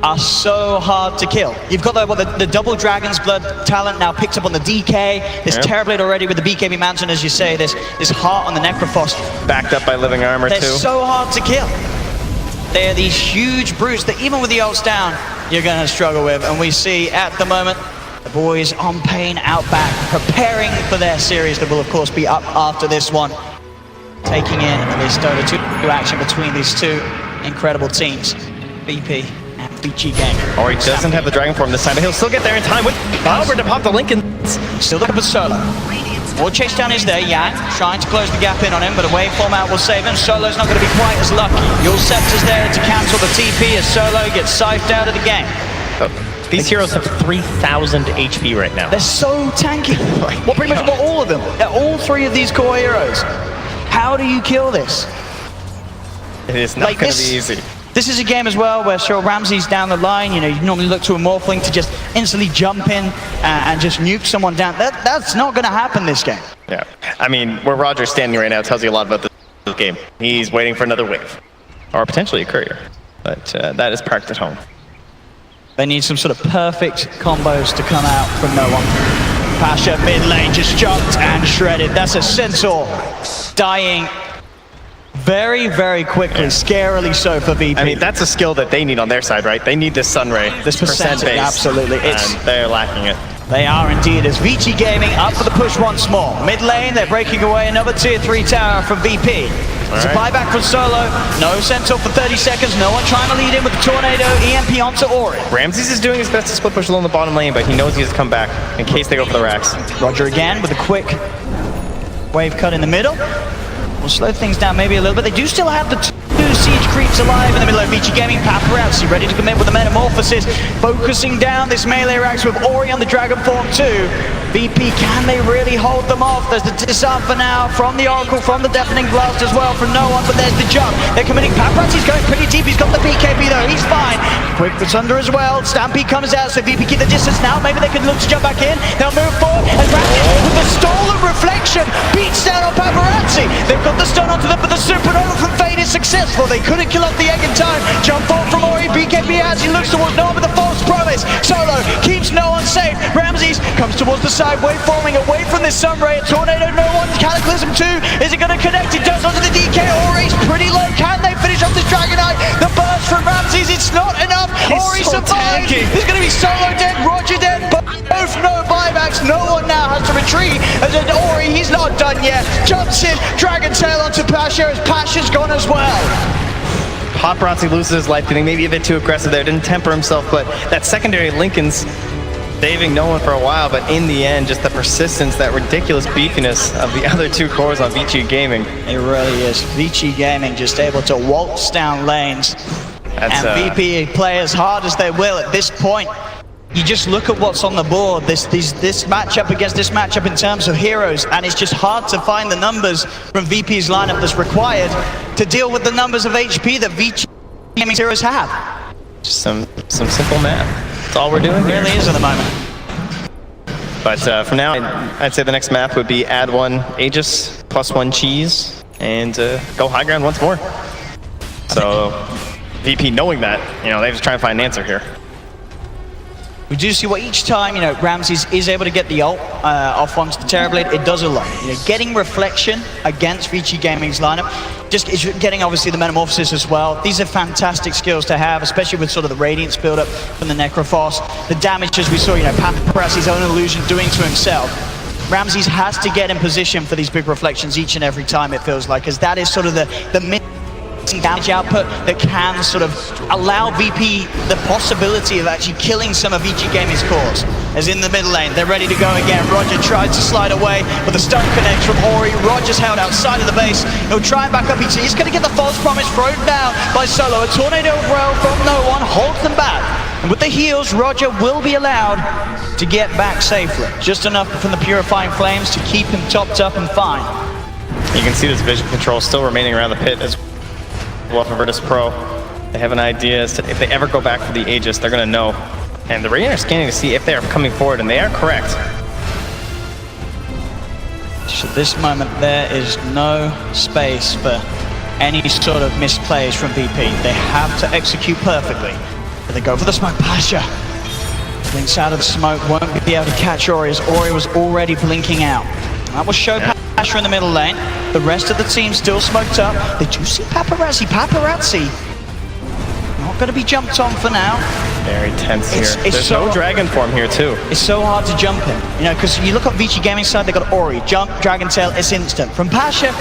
Speaker 3: are so hard to kill. You've got the double Dragon's Blood talent now picked up on the DK. There's Terrorblade already with the BKB Mountain, as you say. There's Heart on the Necrophos.
Speaker 4: Backed up by Living Armor too.
Speaker 3: They're so hard to kill. They're these huge brutes that even with the ults down, you're going to struggle with. And we see at the moment, the boys on Pain out back, preparing for their series that will of course be up after this one. Taking in this Dota 2 action between these 2 incredible teams, VP and Vici Gaming.
Speaker 4: Or he doesn't have the Dragon Form this time, but he'll still get there in time with Albert to pop the Lincolns.
Speaker 3: Still looking for Solo. More chase down is there, Yang trying to close the gap in on him, but a wave form out will save him. Solo's not going to be quite as lucky. Your Scepter's there to cancel the TP as Solo gets scythed out of the game.
Speaker 5: These heroes have 3,000 HP right now.
Speaker 3: They're so tanky. Well, pretty much all of them. All 3 of these core heroes. How do you kill this?
Speaker 4: It is not going to be easy.
Speaker 3: This is a game as well where sure Ramsey's down the line, you know, you normally look to a Morphling to just instantly jump in and just nuke someone down. That's not going to happen this game.
Speaker 4: Yeah, I mean, where Roger's standing right now tells you a lot about this game. He's waiting for another wave, or potentially a courier, but that is parked at home.
Speaker 3: They need some sort of perfect combos to come out from no one. Pasha mid lane just jumped and shredded. That's a Centaur dying very, very quickly, scarily so for VP.
Speaker 4: I mean, that's a skill that they need on their side, right? They need this Sunray,
Speaker 3: this percent base. Absolutely.
Speaker 4: And they're lacking it.
Speaker 3: They are indeed, as Vici Gaming up for the push once more. Mid lane, they're breaking away another tier 3 tower from VP. It's a buyback from Solo. No Centaur for 30 seconds. No one trying to lead in with the Tornado. EMP onto Ori.
Speaker 4: Ramses is doing his best to split push along the bottom lane, but he knows he has to come back in case they go for the racks.
Speaker 3: Roger again with a quick wave cut in the middle. We'll slow things down maybe a little bit. They do still have the 2 Siege creeps alive in the middle of Vici Gaming. Paparazzi ready to commit with the Metamorphosis, focusing down this melee racks with Ori on the Dragon Form 2. VP, can they really hold them off? There's the disarm for now from the Oracle, from the Deafening Blast as well, from no one, but there's the jump. They're committing. Paparazzi's going pretty deep. He's got the BKB though. He's fine. Quick for Thunder as well. Stampede comes out, so VP keep the distance now. Maybe they can look to jump back in. They'll move forward, and Ramsey with the stolen reflection beats down on Paparazzi. They've got the stun onto them, but the Supernova from Fade is successful. They couldn't kill off the egg in time. Jump forward from Ori. BKB as he looks towards no one with a false promise. Solo keeps no one safe. Ramses comes towards the side, waveforming away from this Sunray. A Tornado, no one. Cataclysm 2. Is it going to connect? It does onto the DK. Ori's pretty low. Can they finish off this Dragonite? The burst from Ramses. It's not enough. Ori survives. He's going to be solo dead. Roger dead. Both no buybacks. No one now has to retreat. As Ori, he's not done yet. Jumps in. Dragon Tail onto Pasha as Pasha's gone as well.
Speaker 4: Paparazzi loses his life, getting maybe a bit too aggressive there. Didn't temper himself, but that secondary Lincoln's saving no one for a while, but in the end, just the persistence, that ridiculous beefiness of the other two cores on Vici Gaming.
Speaker 3: It really is. Vici Gaming just able to waltz down lanes. And VP play as hard as they will at this point. You just look at what's on the board, this matchup against this matchup in terms of heroes, and it's just hard to find the numbers from VP's lineup that's required to deal with the numbers of HP that Vici Gaming heroes have.
Speaker 4: Just some simple math. That's all we're doing here.
Speaker 3: It really is at the moment.
Speaker 4: But for now, I'd say the next map would be add one Aegis, +1 cheese, and go high ground once more. So VP knowing that, they have to try and find an answer here.
Speaker 3: We do see what each time, Ramses is able to get the ult off onto the Terrorblade, it does a lot. Getting reflection against Vici Gaming's lineup, just getting obviously the Metamorphosis as well. These are fantastic skills to have, especially with sort of the Radiance build-up from the Necrophos. The damage, as we saw, Paparazzi's own illusion doing to himself. Ramses has to get in position for these big reflections each and every time, it feels like, as that is sort of the damage output that can sort of allow VP the possibility of actually killing some of Vici Gaming's cores. As in the middle lane, they're ready to go again. Roger tries to slide away, but the stun connects from Ori. Roger's held outside of the base. He'll try and back up. He's going to get the false promise thrown down by Solo. A Tornado Row from no one holds them back. And with the heals, Roger will be allowed to get back safely. Just enough from the Purifying Flames to keep him topped up and fine.
Speaker 4: You can see this vision control still remaining around the pit as well for Virtus.pro. They have an idea as to if they ever go back for the Aegis, they're going to know. And the Radiant are scanning to see if they are coming forward, and they are correct.
Speaker 3: So at this moment, there is no space for any sort of misplays from VP. They have to execute perfectly. But they go for the smoke. Pasha blinks out of the smoke, won't be able to catch Ori as Ori was already blinking out. That will show Pasha in the middle lane. The rest of the team still smoked up. They do see Paparazzi. Paparazzi not going to be jumped on for now.
Speaker 4: Very tense here. There's no dragon form here too.
Speaker 3: It's so hard to jump him, because you look at Vici Gaming side, they got Ori, jump, Dragon Tail, it's instant. From Pasha,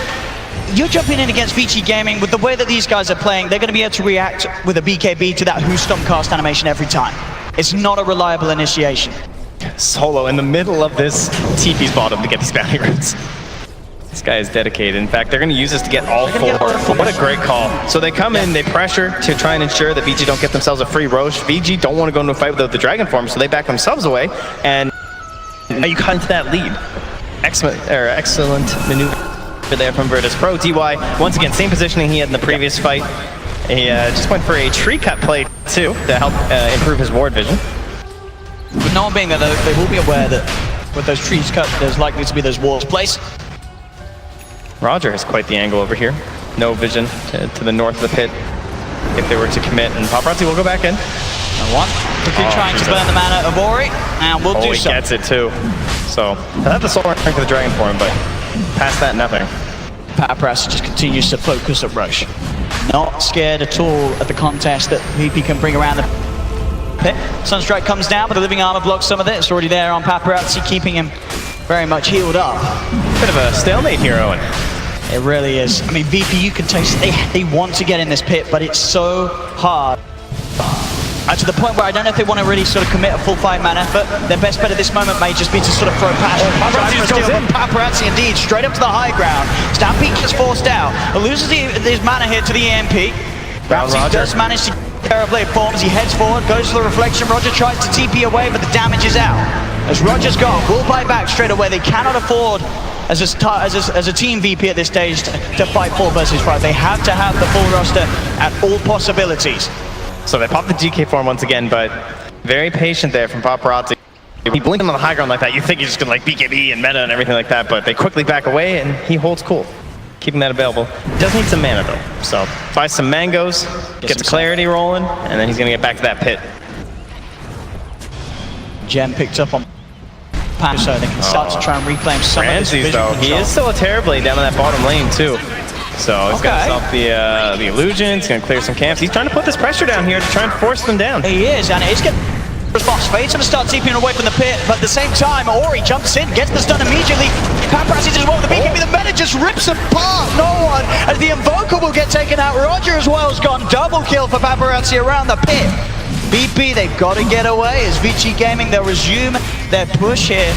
Speaker 3: you're jumping in against Vici Gaming. With the way that these guys are playing, they're going to be able to react with a BKB to that Who Stomp cast animation every time. It's not a reliable initiation.
Speaker 4: Solo in the middle of this TP's bottom to get these bounty runes. This guy is dedicated. In fact, they're going to use this to get all four. What a great call. So they come in, they pressure to try and ensure that VG don't get themselves a free Roche. VG don't want to go into a fight without the Dragon form, so they back themselves away. And now you cut into that lead. Excellent maneuver there from Virtus.pro. DY, once again, same positioning he had in the previous fight. He just went for a tree cut play, too, to help improve his ward vision.
Speaker 3: With no one being there, though, they will be aware that with those trees cut, there's likely to be those walls placed.
Speaker 4: Roger has quite the angle over here. No vision to the north of the pit if they were to commit, and Paparazzi will go back in.
Speaker 3: One, quickly trying to burn the mana of Ori, and we'll do so.
Speaker 4: He gets it too. So, they'll have the soul rank for the Dragon form, but past that, nothing.
Speaker 3: Paparazzi just continues to focus at Roche. Not scared at all at the contest that VP can bring around the pit. Sunstrike comes down, but the living armor blocks some of it. It's already there on Paparazzi, keeping him very much healed up.
Speaker 4: Bit of a stalemate here, Owen.
Speaker 3: It really is. I mean, VP, you can taste they want to get in this pit, but it's so hard. To the point where I don't know if they want to really sort of commit a full 5-man effort. Their best bet at this moment may just be to sort of throw passion. Paparazzi indeed, straight up to the high ground. Stampede gets forced out. Loses his mana here to the EMP. Ramsey does manage to get a play forms. He heads forward, goes for the reflection. Roger tries to TP away, but the damage is out. As Roger's gone, we'll buy back straight away. They cannot afford, as a team VP at this stage, to fight 4 versus 5. They have to have the full roster at all possibilities.
Speaker 4: So they pop the GK form once again, but very patient there from Paparazzi. He blinked him on the high ground like that. You think he's just gonna like BKB and meta and everything like that, but they quickly back away and he holds cool, keeping that available. Does need some mana though, so buys some mangoes, gets clarity rolling, and then he's gonna get back to that pit.
Speaker 3: Gem picked up on Pan, so they can start to try and reclaim some
Speaker 4: Ramses,
Speaker 3: of this
Speaker 4: though, he is still a Terrorblade down in that bottom lane too. So he's got himself the illusion, he's gonna clear some camps. He's trying to put this pressure down here to try and force them down.
Speaker 3: He is, and it's getting response. Fade's gonna start TPing away from the pit, but at the same time, Ori jumps in, gets the stun immediately. Paparazzi just won't the BKB, the meta just rips apart no one, as the Invoker will get taken out. Roger as well has gone double kill for Paparazzi around the pit. BP, they've got to get away as Vici Gaming, they'll resume their push here.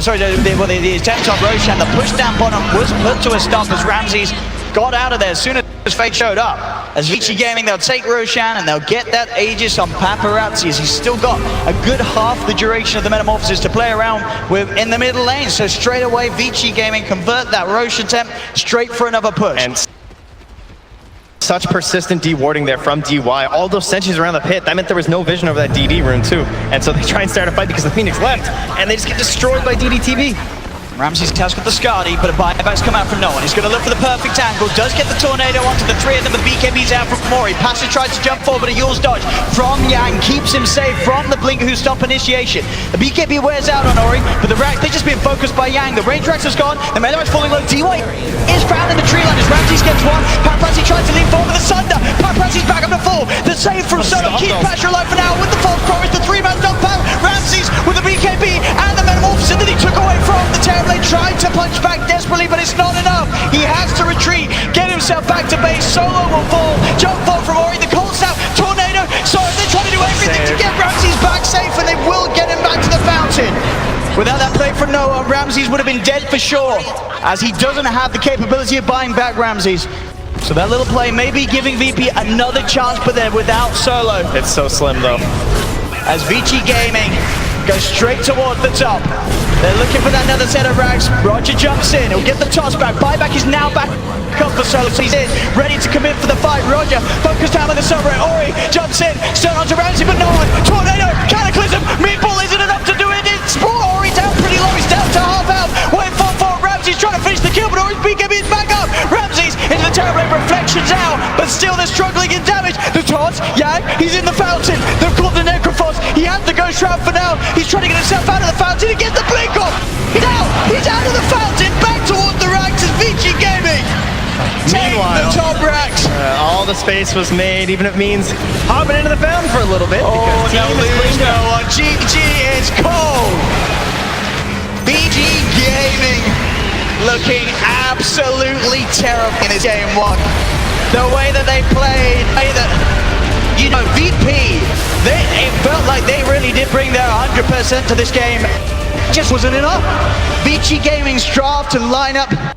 Speaker 3: Sorry, the attempt on Roshan, the push down bottom was put to a stop as Ramses got out of there as soon as Fate showed up. As Vici Gaming, they'll take Roshan and they'll get that Aegis on Paparazzi as he's still got a good half the duration of the Metamorphosis to play around with in the middle lane. So straight away, Vici Gaming convert that Roshan attempt straight for another push.
Speaker 4: And such persistent D-warding there from DY. All those sentries around the pit, that meant there was no vision over that DD rune too. And so they try and start a fight because the Phoenix left, and they just get destroyed by DDTV.
Speaker 3: Ramses has got the Skadi, but a buyback's come out from no one. He's going to look for the perfect angle, does get the tornado onto the 3 of them, but BKB's out from Mori. Passer tries to jump forward, but a Yule's dodge from Yang keeps him safe from the Blinker who stop initiation. The BKB wears out on Ori, but the Rack, they've just been focused by Yang. The range Rax has gone, the Melee is falling low. DY is found in the tree line as Ramses gets one. Paparazzi tries to lean forward with the Sunder. Paparazzi's back up to full. The save from Solo keeps Passer alive for now with the false chorus. The 3-man dump out. Ramses with the BKB and the Metamorphosis that he took away from the Terrorblade. Tried to punch back desperately, but it's not enough. He has to retreat, get himself back to base. Solo will fall. Jump fall from Ori. The cold snap, tornado. Sorry, they're trying to do everything to get Ramses back safe, and they will get him back to the fountain. Without that play from Noah, Ramses would have been dead for sure, as he doesn't have the capability of buying back Ramses. So that little play may be giving VP another chance, but they're without Solo.
Speaker 4: It's so slim though.
Speaker 3: As Vici Gaming goes straight toward the top. They're looking for that another set of rags. Roger jumps in, he'll get the toss back. Buyback is now back up for Solo. He's in, ready to commit for the fight. Roger focused down on the Sovereign. Ori jumps in, stun onto Ramsey, but no one. Tornado, Cataclysm, Meatball isn't enough to do it. It's brought Ori down pretty low, he's down to half health. Waiting for Ramsey's trying to finish the kill, but Ori's BKB is back up. Ramsey's into the Terrorblade, reflections out, but still they're struggling in damage. The taunts, Yang, he's in the fountain. They've caught the Necrophos. He has the Ghost Shroud for now. He's trying to get himself out of the fountain. He gets the blink off. He's out. He's out of the fountain. Back towards the racks as Vici Gaming take the top racks.
Speaker 4: All the space was made, even if it means hopping into the fountain for a little bit.
Speaker 3: Oh, no, lose no one. GG is cold. BG Gaming looking absolutely terrible in this game 1. The way that they played, you know, VP, it felt like they really did bring their 100% to this game. Just wasn't enough. Vici Gaming's draft and lineup